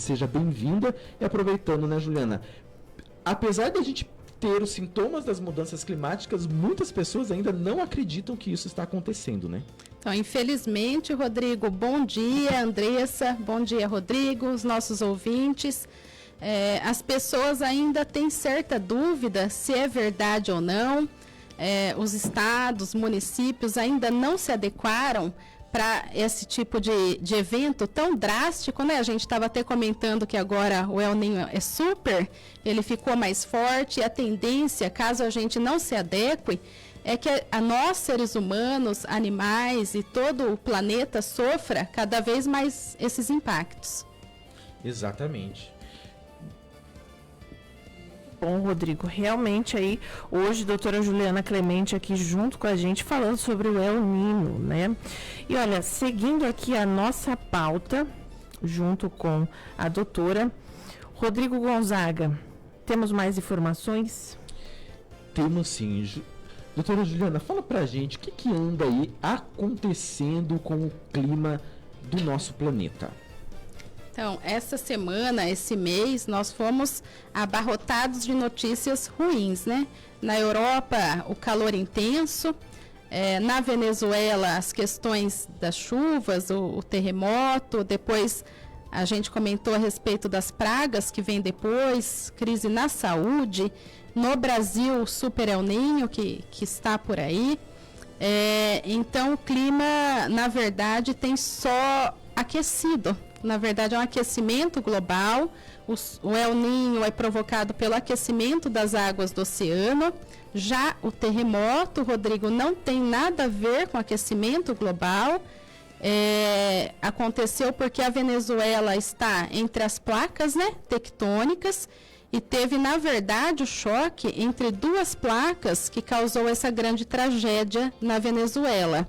Seja bem-vinda e aproveitando, né, Juliana? Apesar de a gente ter os sintomas das mudanças climáticas, muitas pessoas ainda não acreditam que isso está acontecendo, né? Então, infelizmente, Rodrigo, bom dia, Andressa, bom dia, Rodrigo, os nossos ouvintes. As pessoas ainda têm certa dúvida se é verdade ou não. Os estados, municípios ainda não se adequaram para esse tipo de evento tão drástico, né? A gente estava até comentando que agora o El Niño é super, ele ficou mais forte, e a tendência, caso a gente não se adeque, é que nós, seres humanos, animais e todo o planeta sofra cada vez mais esses impactos. Exatamente. Bom, Rodrigo, realmente aí, hoje, doutora Juliana Clemente aqui junto com a gente falando sobre o El Niño, né? E olha, seguindo aqui a nossa pauta, junto com a doutora Rodrigo Gonzaga, temos mais informações? Temos sim. Doutora Juliana, fala pra gente o que anda aí acontecendo com o clima do nosso planeta. Então, essa semana, esse mês, nós fomos abarrotados de notícias ruins, né? Na Europa, o calor intenso, na Venezuela, as questões das chuvas, o terremoto, depois a gente comentou a respeito das pragas que vem depois, crise na saúde, no Brasil, o Super El Niño, que está por aí. Então, o clima, na verdade, tem só aquecido. Na verdade, é um aquecimento global. O El Niño é provocado pelo aquecimento das águas do oceano. Já o terremoto, Rodrigo, não tem nada a ver com aquecimento global. Aconteceu porque a Venezuela está entre as placas, né, tectônicas, e teve, na verdade, o choque entre duas placas que causou essa grande tragédia na Venezuela.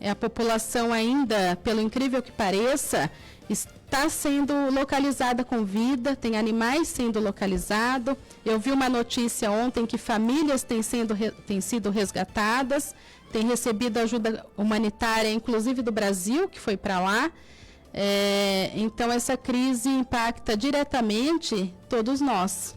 A população ainda, pelo incrível que pareça, está sendo localizada com vida, tem animais sendo localizados. Eu vi uma notícia ontem que famílias têm sido resgatadas, têm recebido ajuda humanitária, inclusive do Brasil, que foi para lá. Então, essa crise impacta diretamente todos nós.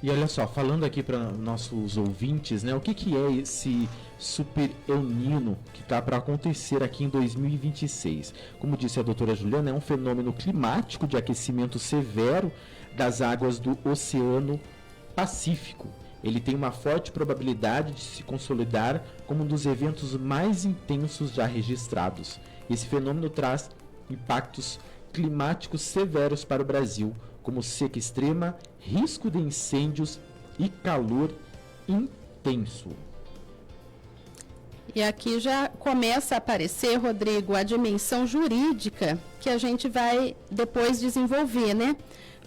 E olha só, falando aqui para nossos ouvintes, né, o que é esse Super El Niño que está para acontecer aqui em 2026? Como disse a doutora Juliana, é um fenômeno climático de aquecimento severo das águas do Oceano Pacífico. Ele tem uma forte probabilidade de se consolidar como um dos eventos mais intensos já registrados. Esse fenômeno traz impactos climáticos severos para o Brasil, como seca extrema, risco de incêndios e calor intenso. E aqui já começa a aparecer, Rodrigo, a dimensão jurídica que a gente vai depois desenvolver, né?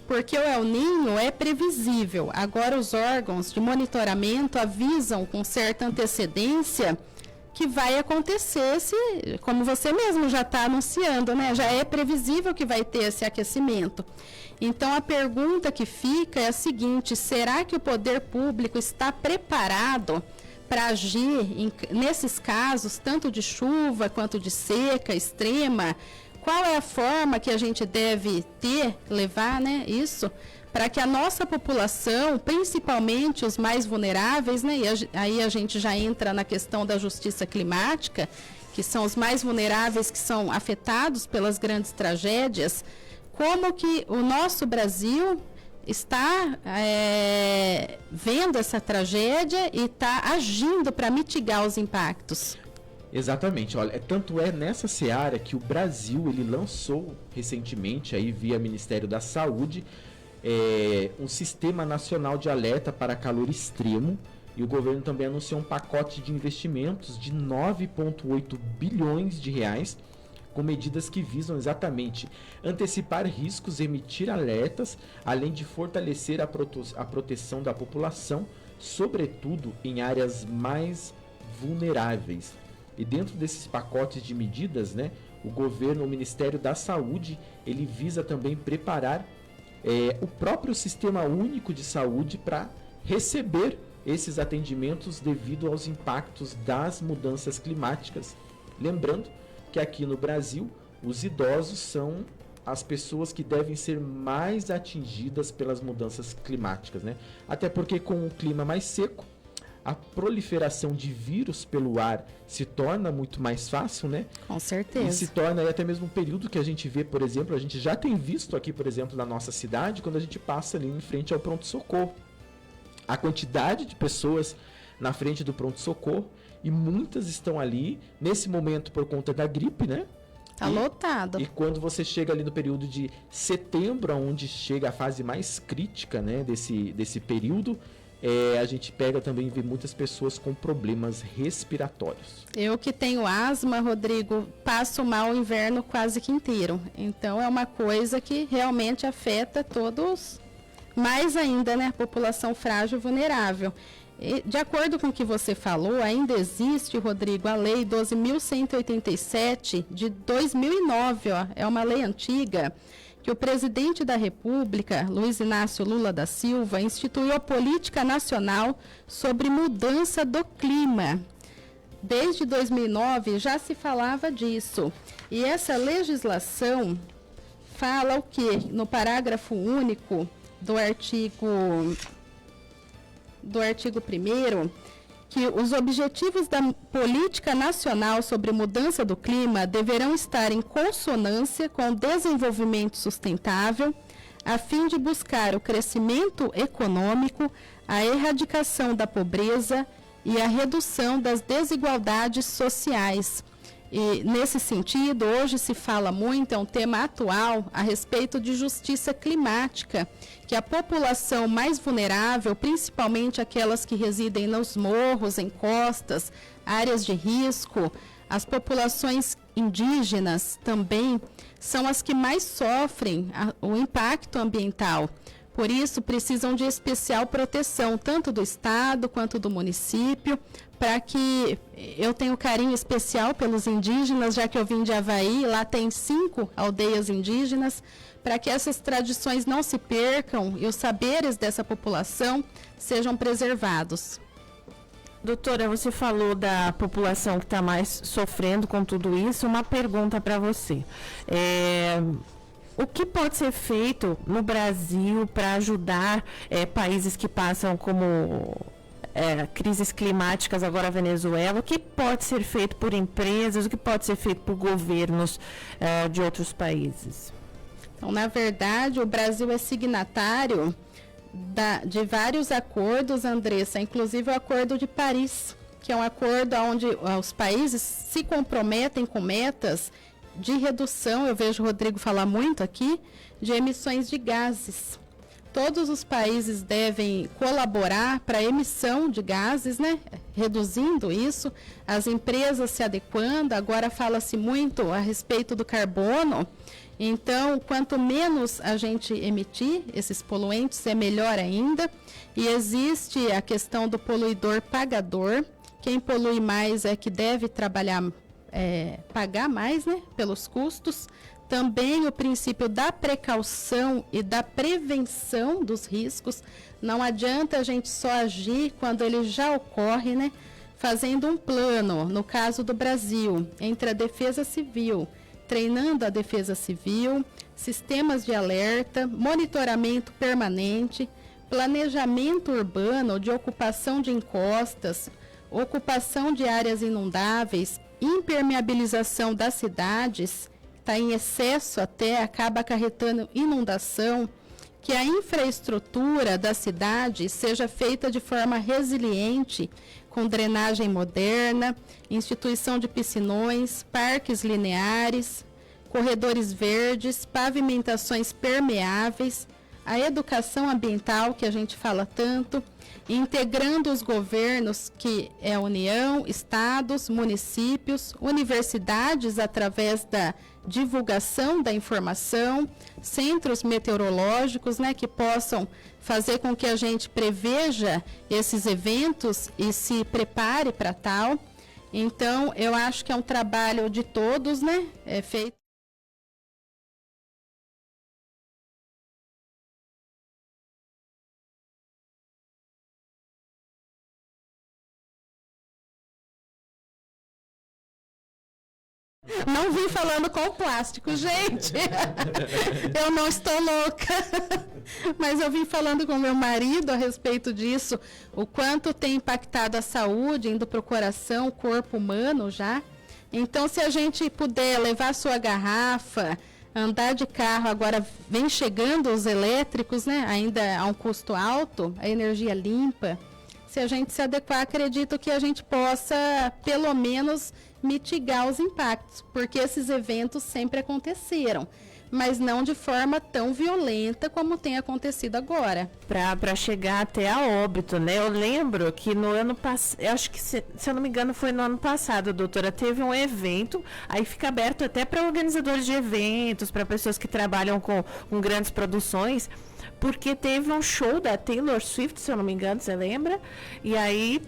Porque o El Niño é previsível. Agora os órgãos de monitoramento avisam com certa antecedência que vai acontecer, como você mesmo já está anunciando, né? Já é previsível que vai ter esse aquecimento. Então, a pergunta que fica é a seguinte: será que o poder público está preparado para agir nesses casos, tanto de chuva quanto de seca extrema? Qual é a forma que a gente deve levar, né, isso, para que a nossa população, principalmente os mais vulneráveis, né, e aí a gente já entra na questão da justiça climática, que são os mais vulneráveis que são afetados pelas grandes tragédias, como que o nosso Brasil está vendo essa tragédia e está agindo para mitigar os impactos. Exatamente, olha, tanto é nessa seara que o Brasil ele lançou recentemente aí via Ministério da Saúde um sistema nacional de alerta para calor extremo, e o governo também anunciou um pacote de investimentos de 9,8 bilhões de reais com medidas que visam exatamente antecipar riscos, emitir alertas, além de fortalecer a proteção da população, sobretudo em áreas mais vulneráveis. E dentro desses pacotes de medidas, né, o governo, o Ministério da Saúde, ele visa também preparar o próprio Sistema Único de Saúde para receber esses atendimentos devido aos impactos das mudanças climáticas. Lembrando que aqui no Brasil, os idosos são as pessoas que devem ser mais atingidas pelas mudanças climáticas, né? Até porque com o clima mais seco, a proliferação de vírus pelo ar se torna muito mais fácil, né? Com certeza. E se torna aí até mesmo um período que a gente vê, por exemplo, a gente já tem visto aqui, por exemplo, na nossa cidade, quando a gente passa ali em frente ao pronto-socorro. A quantidade de pessoas na frente do pronto-socorro, e muitas estão ali, nesse momento, por conta da gripe, né? Tá lotado. E quando você chega ali no período de setembro, onde chega a fase mais crítica, né, desse período, a gente pega também e vê muitas pessoas com problemas respiratórios. Eu que tenho asma, Rodrigo, passo mal o inverno quase que inteiro. Então é uma coisa que realmente afeta todos, mais ainda, né, a população frágil e vulnerável. E, de acordo com o que você falou, ainda existe, Rodrigo, a Lei 12.187 de 2009, ó, é uma lei antiga, que o presidente da República, Luiz Inácio Lula da Silva, instituiu a Política Nacional sobre Mudança do Clima. Desde 2009 já se falava disso. E essa legislação fala o quê? No parágrafo único do artigo 1º, que os objetivos da Política Nacional sobre Mudança do Clima deverão estar em consonância com o desenvolvimento sustentável, a fim de buscar o crescimento econômico, a erradicação da pobreza e a redução das desigualdades sociais. E, nesse sentido, hoje se fala muito, é um tema atual, a respeito de justiça climática, que a população mais vulnerável, principalmente aquelas que residem nos morros, em costas, áreas de risco, as populações indígenas também, são as que mais sofrem o impacto ambiental. Por isso, precisam de especial proteção, tanto do Estado quanto do município, para que eu tenho carinho especial pelos indígenas, já que eu vim de Avaí, lá tem 5 aldeias indígenas, para que essas tradições não se percam e os saberes dessa população sejam preservados. Doutora, você falou da população que está mais sofrendo com tudo isso. Uma pergunta para você. O que pode ser feito no Brasil para ajudar países que passam como crises climáticas, agora a Venezuela? O que pode ser feito por empresas? O que pode ser feito por governos de outros países? Então, na verdade, o Brasil é signatário de vários acordos, Andressa, inclusive o Acordo de Paris, que é um acordo onde os países se comprometem com metas de redução, eu vejo o Rodrigo falar muito aqui, de emissões de gases. Todos os países devem colaborar para a emissão de gases, né? Reduzindo isso, as empresas se adequando, agora fala-se muito a respeito do carbono, então quanto menos a gente emitir esses poluentes, é melhor ainda. E existe a questão do poluidor pagador, quem polui mais é que deve pagar mais, né, pelos custos. Também o princípio da precaução e da prevenção dos riscos. Não adianta a gente só agir quando ele já ocorre, né? Fazendo um plano, no caso do Brasil, entre a Defesa Civil, treinando a Defesa Civil, sistemas de alerta, monitoramento permanente, planejamento urbano de ocupação de encostas, ocupação de áreas inundáveis, impermeabilização das cidades, está em excesso até, acaba acarretando inundação, que a infraestrutura da cidade seja feita de forma resiliente, com drenagem moderna, instituição de piscinões, parques lineares, corredores verdes, pavimentações permeáveis, a educação ambiental, que a gente fala tanto, integrando os governos, que é a União, estados, municípios, universidades, através da divulgação da informação, centros meteorológicos, né, que possam fazer com que a gente preveja esses eventos e se prepare para tal. Então, eu acho que é um trabalho de todos, né, feito. Não vim falando com plástico, gente. Eu não estou louca. Mas eu vim falando com meu marido a respeito disso, o quanto tem impactado a saúde, indo para o coração, o corpo humano já. Então, se a gente puder levar a sua garrafa, andar de carro, agora vem chegando os elétricos, né? Ainda a um custo alto, a energia limpa. Se a gente se adequar, acredito que a gente possa, pelo menos, mitigar os impactos, porque esses eventos sempre aconteceram, mas não de forma tão violenta como tem acontecido agora. Para chegar até a óbito, né? Eu lembro que no ano passado, acho que se eu não me engano foi no ano passado, doutora, teve um evento, aí fica aberto até para organizadores de eventos, para pessoas que trabalham com grandes produções, porque teve um show da Taylor Swift, se eu não me engano, você lembra? E aí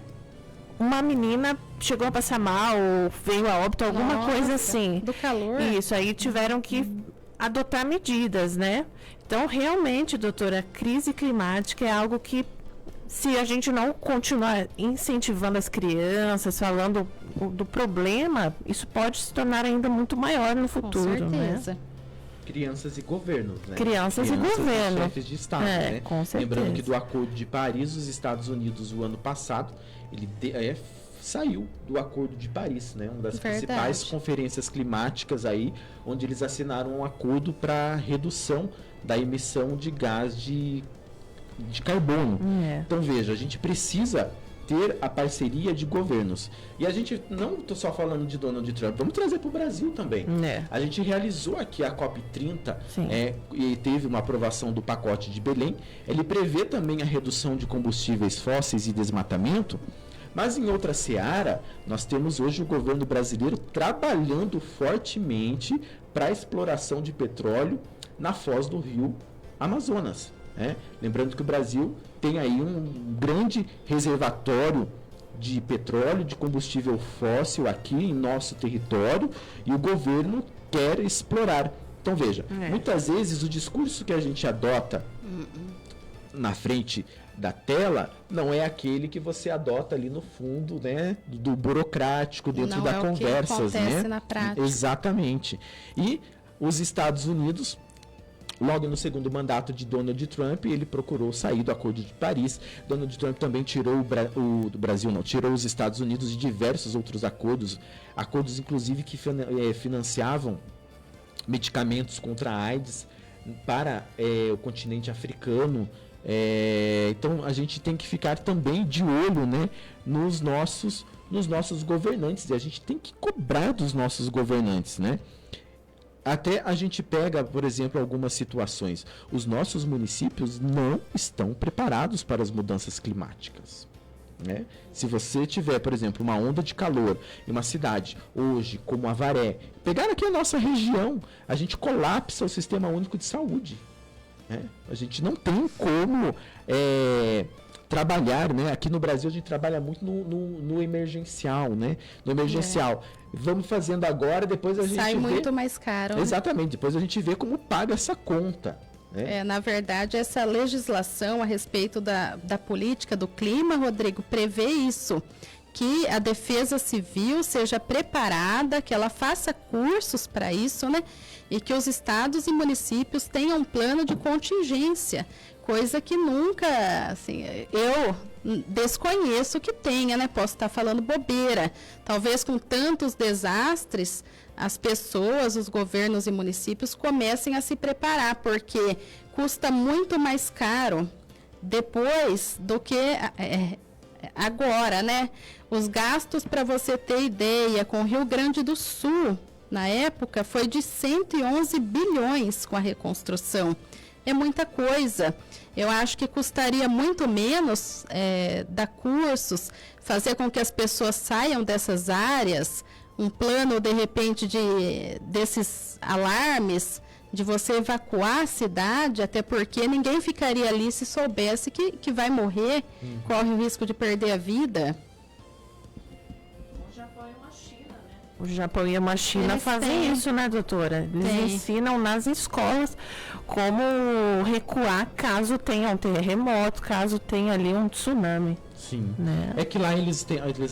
uma menina chegou a passar mal, veio a óbito, alguma coisa assim. Do calor. Isso, aí tiveram que adotar medidas, né? Então, realmente, doutora, a crise climática é algo que, se a gente não continuar incentivando as crianças, falando do problema, isso pode se tornar ainda muito maior no futuro, com certeza. Né? Crianças e governos, né? Crianças e governo. Chefes de Estado, né? Com certeza. Lembrando que do Acordo de Paris, os Estados Unidos, o ano passado, ele saiu do Acordo de Paris, né? Uma das principais conferências climáticas aí, onde eles assinaram um acordo para redução da emissão de gás de carbono. Então, veja, a gente precisa ter a parceria de governos. E a gente, não estou só falando de Donald Trump, vamos trazer para o Brasil também. A gente realizou aqui a COP30 e teve uma aprovação do pacote de Belém. Ele prevê também a redução de combustíveis fósseis e desmatamento, mas em outra seara, nós temos hoje o governo brasileiro trabalhando fortemente para a exploração de petróleo na foz do rio Amazonas. Lembrando que o Brasil tem aí um grande reservatório de petróleo, de combustível fóssil aqui em nosso território, e o governo quer explorar. Então veja, muitas vezes o discurso que a gente adota na frente da tela não é aquele que você adota ali no fundo, né, do burocrático, dentro da conversa, que acontece na prática. Exatamente. E os Estados Unidos, logo no segundo mandato de Donald Trump, ele procurou sair do Acordo de Paris. Donald Trump também tirou tirou os Estados Unidos de diversos outros acordos inclusive que financiavam medicamentos contra a AIDS para o continente africano. Então a gente tem que ficar também de olho, né, nos nossos governantes, e a gente tem que cobrar dos nossos governantes, né? Até a gente pega, por exemplo, algumas situações. Os nossos municípios não estão preparados para as mudanças climáticas, né? Se você tiver, por exemplo, uma onda de calor em uma cidade, hoje, como Avaré, pegar aqui a nossa região, a gente colapsa o Sistema Único de Saúde, né? A gente não tem como trabalhar, né? Aqui no Brasil a gente trabalha muito no emergencial, né? No emergencial. Vamos fazendo agora, depois a gente sai muito mais caro. Exatamente, depois a gente vê como paga essa conta, né? Na verdade, essa legislação a respeito da política do clima, Rodrigo, prevê isso, que a Defesa Civil seja preparada, que ela faça cursos para isso, né? E que os estados e municípios tenham um plano de contingência, coisa que nunca, assim, eu desconheço que tenha, né? Posso estar falando bobeira. Talvez com tantos desastres, as pessoas, os governos e municípios comecem a se preparar, porque custa muito mais caro depois do que agora, né? Os gastos, para você ter ideia, com o Rio Grande do Sul, na época, foi de 111 bilhões com a reconstrução. É muita coisa. Eu acho que custaria muito menos dar cursos, fazer com que as pessoas saiam dessas áreas, um plano, de repente, desses alarmes, de você evacuar a cidade, até porque ninguém ficaria ali se soubesse que vai morrer, corre o risco de perder a vida. O Japão e a China fazem isso, né, doutora? Eles ensinam nas escolas como recuar caso tenha um terremoto, caso tenha ali um tsunami. Sim. Né? É que lá eles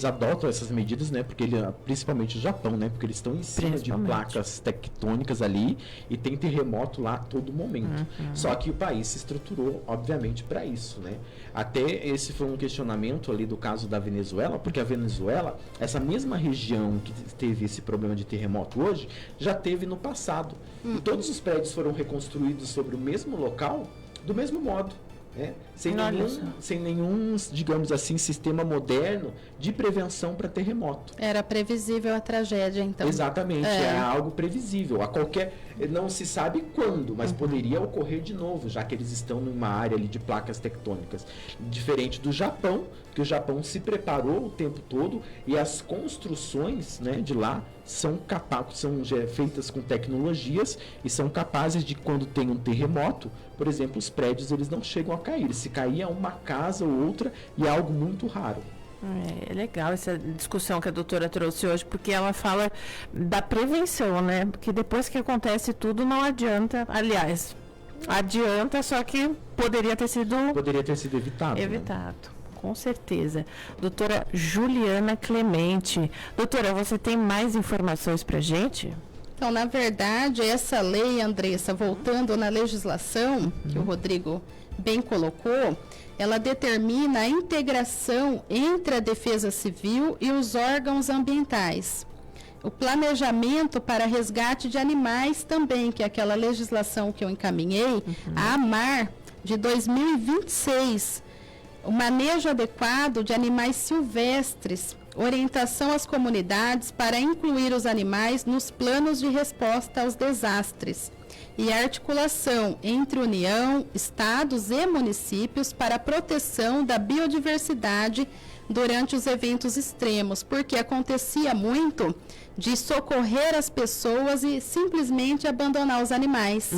adotam essas medidas, né? Porque principalmente o Japão, né? Porque eles estão em cima de placas tectônicas ali e tem terremoto lá a todo momento. Só que o país se estruturou, obviamente, para isso, né? Até esse foi um questionamento ali do caso da Venezuela, porque a Venezuela, essa mesma região que teve esse problema de terremoto hoje, já teve no passado. E todos os prédios foram reconstruídos sobre o mesmo local, do mesmo modo. Né? Sem nenhum, digamos assim, sistema moderno de prevenção para terremoto. Era previsível a tragédia, então. Exatamente, é algo previsível. Não se sabe quando, mas poderia ocorrer de novo, já que eles estão numa área ali de placas tectônicas. Diferente do Japão, que o Japão se preparou o tempo todo e as construções, né, de lá são feitas com tecnologias e são capazes de, quando tem um terremoto, por exemplo, os prédios eles não chegam a cair. Se cair é uma casa ou outra e é algo muito raro. É legal essa discussão que a doutora trouxe hoje, porque ela fala da prevenção, né? Porque depois que acontece tudo, não adianta. Aliás, adianta, só que poderia ter sido evitado. Evitado. Né? Com certeza. Doutora Juliana Clemente. Doutora, você tem mais informações para a gente? Então, na verdade, essa lei, Andressa, voltando na legislação, que o Rodrigo bem colocou, ela determina a integração entre a Defesa Civil e os órgãos ambientais. O planejamento para resgate de animais também, que é aquela legislação que eu encaminhei, a AMAR, de 2026. O manejo adequado de animais silvestres, orientação às comunidades para incluir os animais nos planos de resposta aos desastres e a articulação entre União, estados e municípios para a proteção da biodiversidade durante os eventos extremos, porque acontecia muito de socorrer as pessoas e simplesmente abandonar os animais.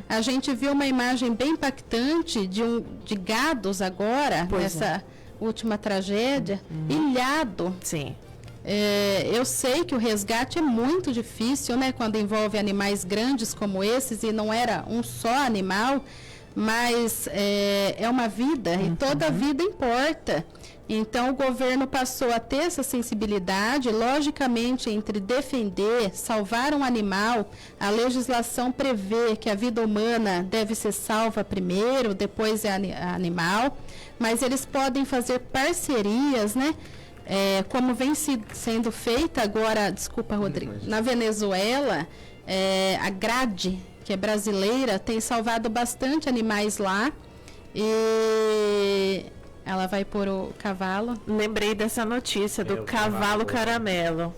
A gente viu uma imagem bem impactante de gados agora, nessa última tragédia, ilhado. Sim. Eu sei que o resgate é muito difícil, né, quando envolve animais grandes como esses, e não era um só animal, mas é uma vida, e toda vida importa. Então, o governo passou a ter essa sensibilidade, logicamente, entre defender, salvar um animal. A legislação prevê que a vida humana deve ser salva primeiro, depois é animal, mas eles podem fazer parcerias, né? Como vem sendo feita agora, desculpa, Rodrigo, na Venezuela, a GRADE, que é brasileira, tem salvado bastante animais lá, e ela vai pôr o cavalo. Lembrei dessa notícia do cavalo caramelo.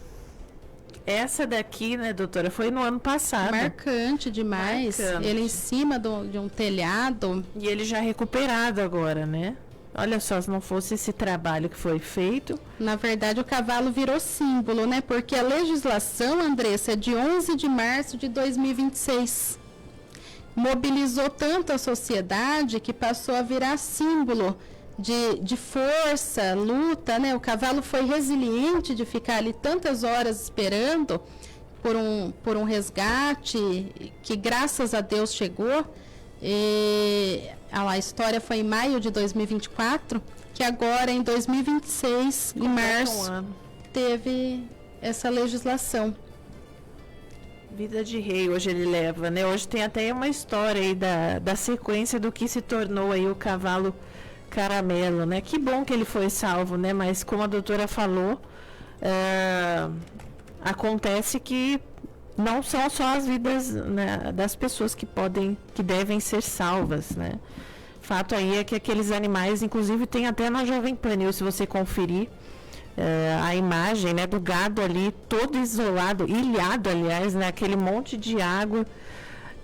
Essa daqui, né, doutora, foi no ano passado. Marcante demais. Ele em cima de um telhado. E ele já recuperado agora, né? Olha só, se não fosse esse trabalho que foi feito. Na verdade, o cavalo virou símbolo, né? Porque a legislação, Andressa, é de 11 de março de 2026. Mobilizou tanto a sociedade que passou a virar símbolo de força, luta, né? O cavalo foi resiliente de ficar ali tantas horas esperando por um resgate que, graças a Deus, chegou. A história foi em maio de 2024, que agora em 2026, em março, teve essa legislação. Vida de rei hoje ele leva, né? Hoje tem até uma história aí da sequência do que se tornou aí o cavalo caramelo, né? Que bom que ele foi salvo, né? Mas como a doutora falou, acontece que não são só as vidas, né, das pessoas que devem ser salvas, né? Fato aí é que aqueles animais, inclusive tem até na Jovem Pan, se você conferir a imagem, né, do gado ali, todo isolado, ilhado, aliás, né, aquele monte de água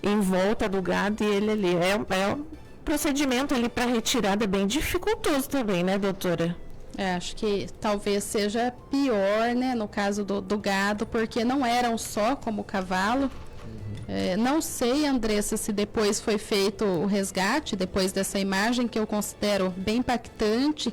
em volta do gado, e ele ali. É um procedimento ali para retirada bem dificultoso também, né, doutora? Acho que talvez seja pior, né, no caso do gado, porque não eram só como o cavalo. Não sei, Andressa, se depois foi feito o resgate, depois dessa imagem que eu considero bem impactante,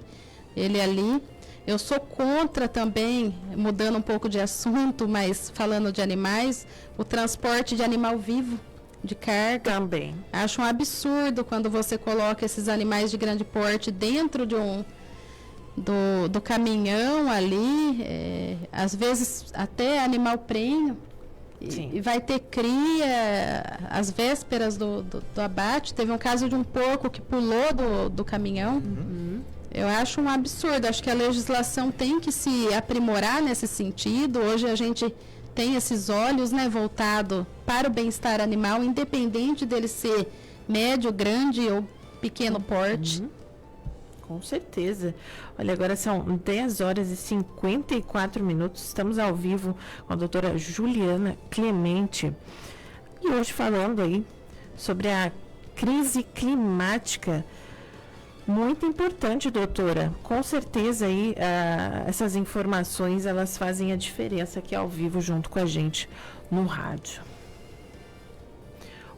ele ali. Eu sou contra também, mudando um pouco de assunto, mas falando de animais, o transporte de animal vivo, de carga. Também. Acho um absurdo quando você coloca esses animais de grande porte dentro de do caminhão ali, às vezes até animal prenho, e vai ter cria às vésperas do abate. Teve um caso de um porco que pulou do caminhão. Eu acho um absurdo, acho que a legislação tem que se aprimorar nesse sentido. Hoje a gente tem esses olhos, né, voltados para o bem-estar animal, independente dele ser médio, grande ou pequeno porte. Com certeza. Olha, agora são 10 horas e 54 minutos. Estamos ao vivo com a doutora Juliana Clemente. E hoje falando aí sobre a crise climática. Muito importante, doutora. Com certeza aí essas informações, elas fazem a diferença aqui ao vivo junto com a gente no rádio.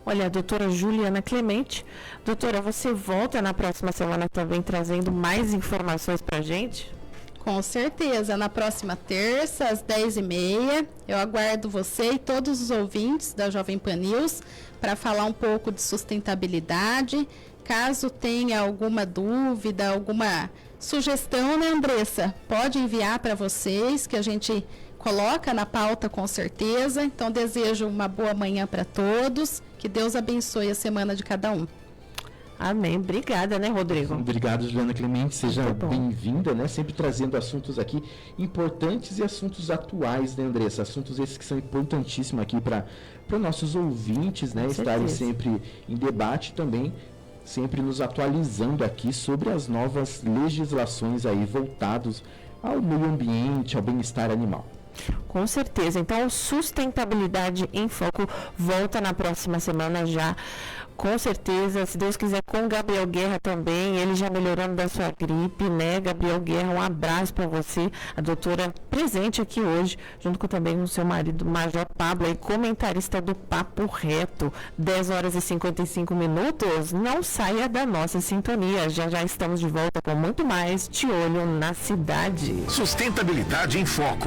Olha, a doutora Juliana Clemente. Doutora, você volta na próxima semana também trazendo mais informações para a gente? Com certeza. Na próxima terça, às 10h30, eu aguardo você e todos os ouvintes da Jovem Pan News para falar um pouco de sustentabilidade. Caso tenha alguma dúvida, alguma sugestão, né, Andressa? Pode enviar para vocês, que a gente coloca na pauta com certeza. Então, desejo uma boa manhã para todos. Que Deus abençoe a semana de cada um. Amém. Obrigada, né, Rodrigo? Obrigado, Juliana Clemente. Seja bem-vinda, né? Sempre trazendo assuntos aqui importantes e assuntos atuais, né, Andressa? Assuntos esses que são importantíssimos aqui para nossos ouvintes, né? Estarem sempre em debate também, sempre nos atualizando aqui sobre as novas legislações aí voltados ao meio ambiente, ao bem-estar animal. Com certeza. Então, Sustentabilidade em Foco volta na próxima semana já. Com certeza, se Deus quiser, com Gabriel Guerra também, ele já melhorando da sua gripe, né? Gabriel Guerra, um abraço para você, a doutora presente aqui hoje, junto com também o seu marido, Major Pablo, aí, comentarista do Papo Reto. 10 horas e 55 minutos, não saia da nossa sintonia, já estamos de volta com muito mais De Olho na Cidade. Sustentabilidade em Foco.